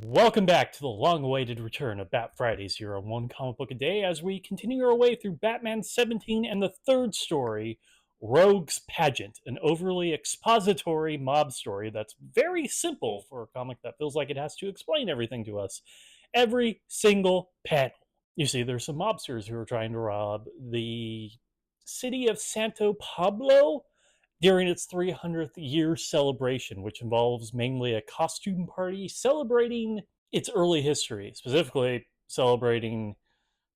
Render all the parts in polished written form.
Welcome back to the long-awaited return of Bat Fridays here on One Comic Book a Day as we continue our way through Batman 17 and the third story, Rogues Pageant, an overly expository mob story that's very simple for a comic that feels like it has to explain everything to us. Every single panel. You see, there's some mobsters who are trying to rob the city of Santo Pablo during its 300th year celebration, which involves mainly a costume party celebrating its early history, specifically celebrating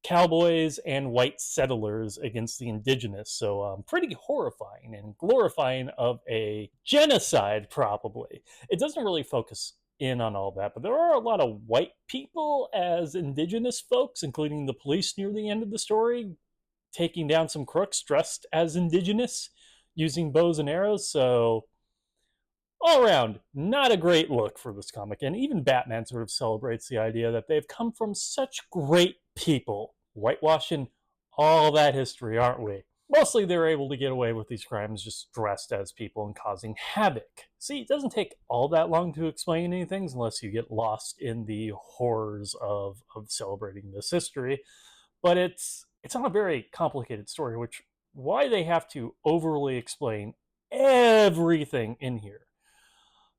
cowboys and white settlers against the indigenous. So, pretty horrifying and glorifying of a genocide, probably. It doesn't really focus in on all that, but there are a lot of white people as indigenous folks, including the police near the end of the story, taking down some crooks dressed as indigenous using bows and arrows. So all around, not a great look for this comic. And even Batman sort of celebrates the idea that they've come from such great people, whitewashing all that history, aren't we? Mostly they're able to get away with these crimes just dressed as people and causing havoc. See, it doesn't take all that long to explain any things unless you get lost in the horrors of celebrating this history. But it's not a very complicated story, which why they have to overly explain everything in here.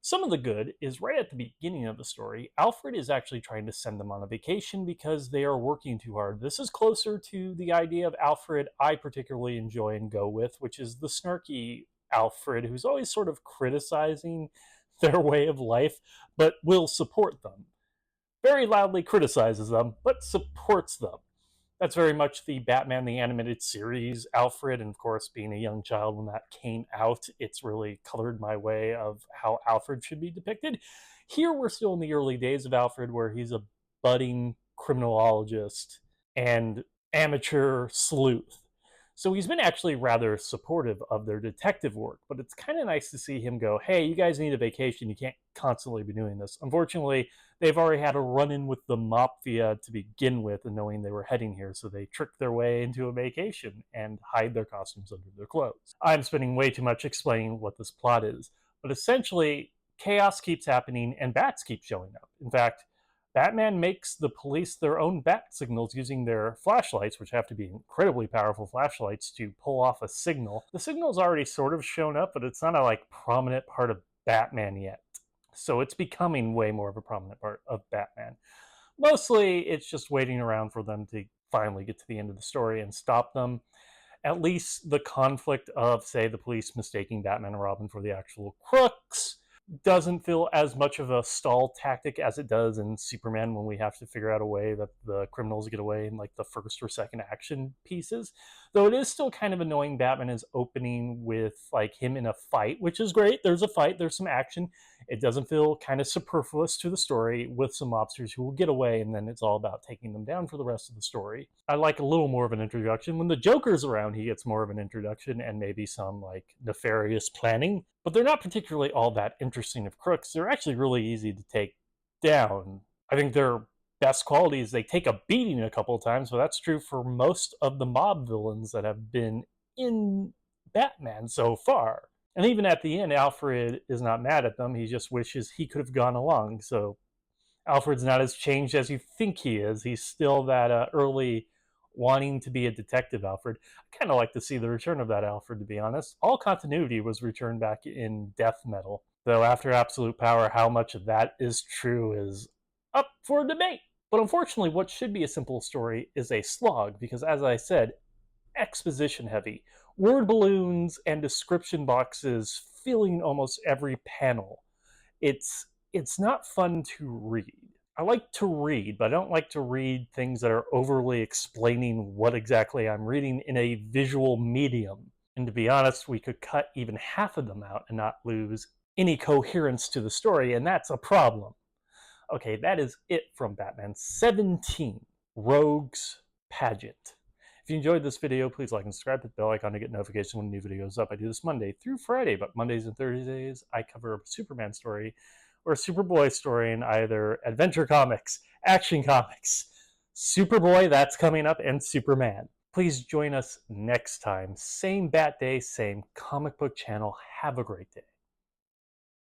Some of the good is right at the beginning of the story, Alfred is actually trying to send them on a vacation because they are working too hard. This is closer to the idea of Alfred I particularly enjoy and go with, which is the snarky Alfred who's always sort of criticizing their way of life, but will support them. Very loudly criticizes them, but supports them. That's very much the Batman the Animated Series Alfred, and of course, being a young child when that came out, it's really colored my way of how Alfred should be depicted. Here, we're still in the early days of Alfred, where he's a budding criminologist and amateur sleuth. So he's been actually rather supportive of their detective work, but it's kind of nice to see him go, hey, you guys need a vacation. You can't constantly be doing this. Unfortunately, they've already had a run-in with the mafia to begin with, and knowing they were heading here, so they trick their way into a vacation and hide their costumes under their clothes. I'm spending way too much explaining what this plot is, but essentially, chaos keeps happening and bats keep showing up. In fact, Batman makes the police their own bat signals using their flashlights, which have to be incredibly powerful flashlights to pull off a signal. The signal's already sort of shown up, but it's not a prominent part of Batman yet. So it's becoming way more of a prominent part of Batman. Mostly, it's just waiting around for them to finally get to the end of the story and stop them. At least the conflict of, say, the police mistaking Batman and Robin for the actual crooks doesn't feel as much of a stall tactic as it does in Superman when we have to figure out a way that the criminals get away in the first or second action pieces. Though it is still kind of annoying Batman is opening with him in a fight, which is great. There's a fight, there's some action. It doesn't feel kind of superfluous to the story with some mobsters who will get away, and then it's all about taking them down for the rest of the story. I like a little more of an introduction. When the Joker's around, he gets more of an introduction and maybe some nefarious planning, but they're not particularly all that interesting of crooks. They're actually really easy to take down. I think their best quality is they take a beating a couple of times, but that's true for most of the mob villains that have been in Batman so far. And even at the end, Alfred is not mad at them. He just wishes he could have gone along. So Alfred's not as changed as you think he is. He's still that early wanting to be a detective Alfred. I kind of like to see the return of that Alfred, to be honest. All continuity was returned back in Death Metal. Though after Absolute Power, how much of that is true is up for debate. But unfortunately, what should be a simple story is a slog, because as I said, exposition heavy. Word balloons and description boxes filling almost every panel. It's not fun to read. I like to read, but I don't like to read things that are overly explaining what exactly I'm reading in a visual medium. And to be honest, we could cut even half of them out and not lose any coherence to the story, and that's a problem. Okay, that is it from Batman 17, Rogues Pageant. If you enjoyed this video, please like and subscribe, hit the bell icon to get notifications when a new video is up. I do this Monday through Friday, but Mondays and Thursdays I cover a Superman story or a Superboy story in either Adventure Comics, Action Comics, Superboy, that's coming up, and Superman. Please join us next time. Same Bat Day, same comic book channel. Have a great day.